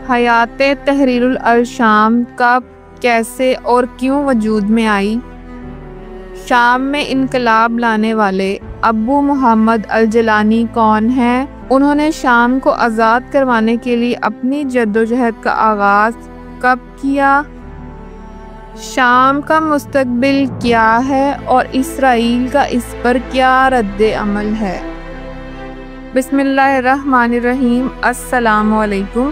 حیات تحریر الشام کب، کیسے اور کیوں وجود میں آئی؟ شام میں انقلاب لانے والے ابو محمد الجیلانی کون ہیں؟ انہوں نے شام کو آزاد کروانے کے لیے اپنی جدوجہد کا آغاز کب کیا؟ شام کا مستقبل کیا ہے اور اسرائیل کا اس پر کیا رد عمل ہے؟ بسم اللہ الرحمن الرحیم۔ السلام علیکم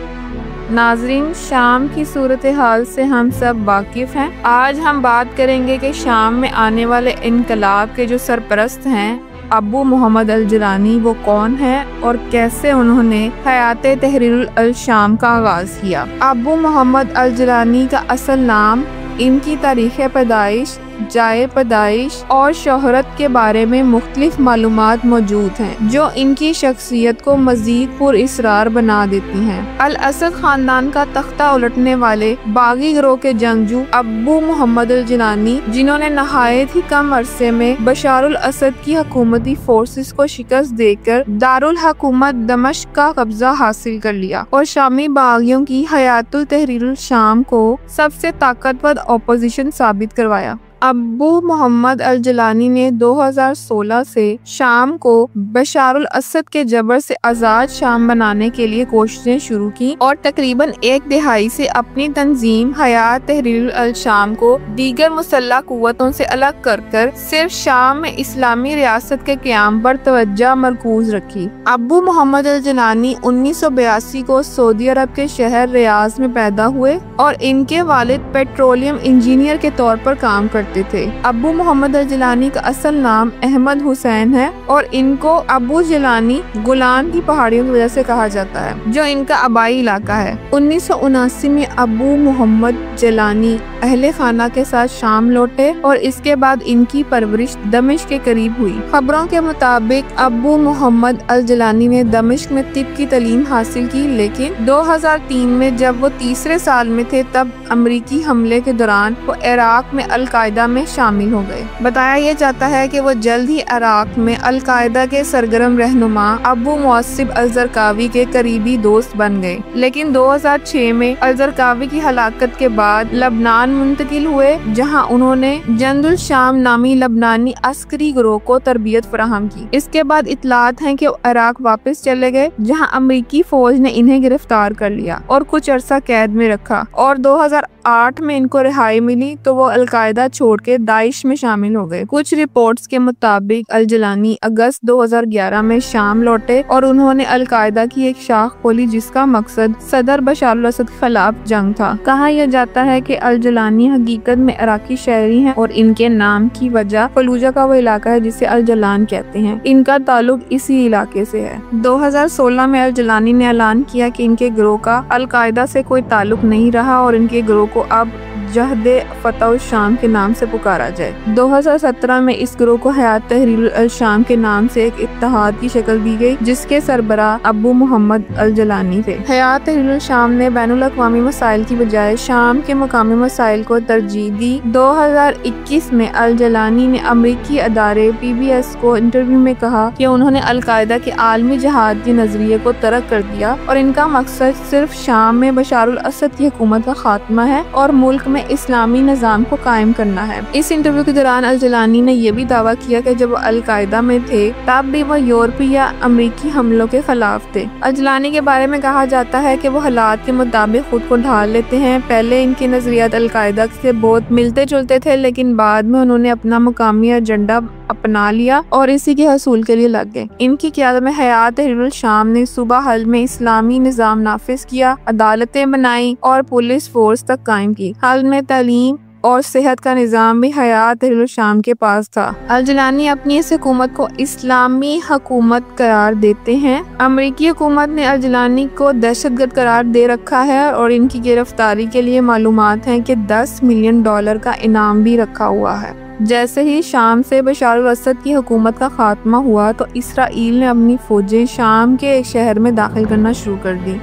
ناظرین، شام کی صورتحال سے ہم سب واقف ہیں۔ آج ہم بات کریں گے کہ شام میں آنے والے انقلاب کے جو سرپرست ہیں ابو محمد الجیلانی، وہ کون ہے اور کیسے انہوں نے حیات تحریر الشام کا آغاز کیا۔ ابو محمد الجیلانی کا اصل نام، ان کی تاریخ پیدائش، جائے پیدائش اور شہرت کے بارے میں مختلف معلومات موجود ہیں جو ان کی شخصیت کو مزید پر اسرار بنا دیتی ہیں۔ الاسد خاندان کا تختہ الٹنے والے باغی گروہ کے جنگجو ابو محمد الجیلانی، جنہوں نے نہایت ہی کم عرصے میں بشار الاسد کی حکومتی فورسز کو شکست دے کر دارالحکومت دمشق کا قبضہ حاصل کر لیا اور شامی باغیوں کی حیات تحریر الشام کو سب سے طاقتور اپوزیشن ثابت کروایا۔ ابو محمد الجیلانی نے 2016 سے شام کو بشار الاسد کے جبر سے آزاد شام بنانے کے لیے کوششیں شروع کی اور تقریباً ایک دہائی سے اپنی تنظیم حیات تحریر الشام کو دیگر مسلح قوتوں سے الگ کر کر صرف شام میں اسلامی ریاست کے قیام پر توجہ مرکوز رکھی۔ ابو محمد الجیلانی 1982 کو سعودی عرب کے شہر ریاض میں پیدا ہوئے اور ان کے والد پیٹرولیم انجینئر کے طور پر کام کرتے تھے۔ ابو محمد الجیلانی کا اصل نام احمد حسین ہے اور ان کو ابو جیلانی گولان کی پہاڑیوں کی وجہ سے کہا جاتا ہے، جو ان کا آبائی علاقہ ہے۔ 1979 میں ابو محمد جیلانی اہل خانہ کے ساتھ شام لوٹے اور اس کے بعد ان کی پرورش دمشق کے قریب ہوئی۔ خبروں کے مطابق ابو محمد الجیلانی نے دمشق میں طب کی تعلیم حاصل کی، لیکن 2003 میں جب وہ تیسرے سال میں تھے تب امریکی حملے کے دوران وہ عراق میں القاعدہ میں شامل ہو گئے۔ بتایا یہ جاتا ہے کہ وہ جلد ہی عراق میں القاعدہ کے سرگرم رہنما ابو معصب الزرقاوی کے قریبی دوست بن گئے، لیکن 2006 میں الزرقاوی کی ہلاکت کے بعد لبنان منتقل ہوئے، جہاں انہوں نے جند الشام نامی لبنانی عسکری گروہ کو تربیت فراہم کی۔ اس کے بعد اطلاعات ہیں کہ وہ عراق واپس چلے گئے، جہاں امریکی فوج نے انہیں گرفتار کر لیا اور کچھ عرصہ قید میں رکھا اور 2008 میں ان کو رہائی ملی تو وہ القاعدہ چھوڑ کے داعش میں شامل ہو گئے۔ کچھ رپورٹس کے مطابق الجیلانی اگست 2011 میں شام لوٹے اور انہوں نے القاعدہ کی ایک شاخ کھولی جس کا مقصد صدر بشار الاسد کے خلاف جنگ تھا۔ کہا یہ جاتا ہے کہ الجیلانی حقیقت میں عراقی شہری ہیں اور ان کے نام کی وجہ فلوجہ کا وہ علاقہ ہے جسے الجیلان کہتے ہیں۔ ان کا تعلق اسی علاقے سے ہے۔ 2016 میں الجیلانی نے اعلان کیا کہ ان کے گروہ کا القاعدہ سے کوئی تعلق نہیں رہا اور ان کے گروہ کو اب جہد فتح الشام کے نام سے پکارا جائے۔ 2017 میں اس گروہ کو حیات تحریر الشام کے نام سے ایک اتحاد کی شکل دی گئی جس کے سربراہ ابو محمد الجیلانی تھے۔ حیات تحریر الشام نے بین الاقوامی مسائل کی بجائے شام کے مقامی مسائل کو ترجیح دی۔ 2021 میں الجیلانی نے امریکی ادارے PBS کو انٹرویو میں کہا کہ انہوں نے القاعدہ کے عالمی جہاد کے نظریے کو ترک کر دیا اور ان کا مقصد صرف شام میں بشار الاسد کی حکومت کا خاتمہ ہے اور ملک میں اسلامی نظام کو قائم کرنا ہے۔ اس انٹرویو کے دوران الجیلانی نے یہ بھی دعویٰ کیا کہ جب وہ القاعدہ میں تھے تب بھی وہ یورپی یا امریکی حملوں کے خلاف تھے۔ الجیلانی کے بارے میں کہا جاتا ہے کہ وہ حالات کے مطابق خود کو ڈھال لیتے ہیں۔ پہلے ان کے نظریات القاعدہ سے بہت ملتے جلتے تھے، لیکن بعد میں انہوں نے اپنا مقامی ایجنڈا اپنا لیا اور اسی کے حصول کے لیے لگ گئے۔ ان کی قیادت میں حیات تحریر الشام نے صوبہ حل میں اسلامی نظام نافذ کیا، عدالتیں بنائیں اور پولیس فورس تک قائم کی۔ حل میں تعلیم اور صحت کا نظام بھی حیات تحریر الشام کے پاس تھا۔ الجیلانی اپنی اس حکومت کو اسلامی حکومت قرار دیتے ہیں۔ امریکی حکومت نے الجیلانی کو دہشت گرد قرار دے رکھا ہے اور ان کی گرفتاری کے لیے معلومات ہیں کہ $10 ملین کا انعام بھی رکھا ہوا ہے۔ جیسے ہی شام سے بشار الاسد کی حکومت کا خاتمہ ہوا تو اسرائیل نے اپنی فوجیں شام کے ایک شہر میں داخل کرنا شروع کر دی۔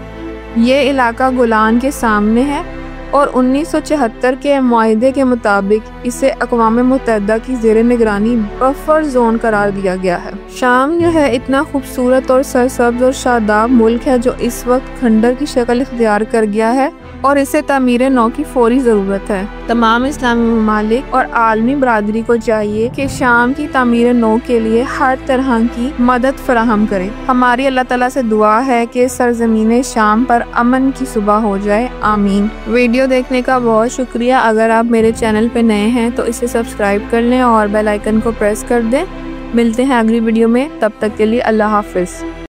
یہ علاقہ گولان کے سامنے ہے اور 1974 کے معاہدے کے مطابق اسے اقوام متحدہ کی زیر نگرانی بفر زون قرار دیا گیا ہے۔ شام جو ہے اتنا خوبصورت اور سرسبز اور شاداب ملک ہے جو اس وقت کھنڈر کی شکل اختیار کر گیا ہے اور اسے تعمیر نو کی فوری ضرورت ہے۔ تمام اسلامی ممالک اور عالمی برادری کو چاہیے کہ شام کی تعمیر نو کے لیے ہر طرح کی مدد فراہم کرے۔ ہماری اللہ تعالیٰ سے دعا ہے کہ سرزمین شام پر امن کی صبح ہو جائے، آمین۔ ویڈیو دیکھنے کا بہت شکریہ۔ اگر آپ میرے چینل پہ نئے ہیں تو اسے سبسکرائب کر لیں اور بیل آئیکن کو پریس کر دیں۔ ملتے ہیں اگلی ویڈیو میں، تب تک کے لیے اللہ حافظ۔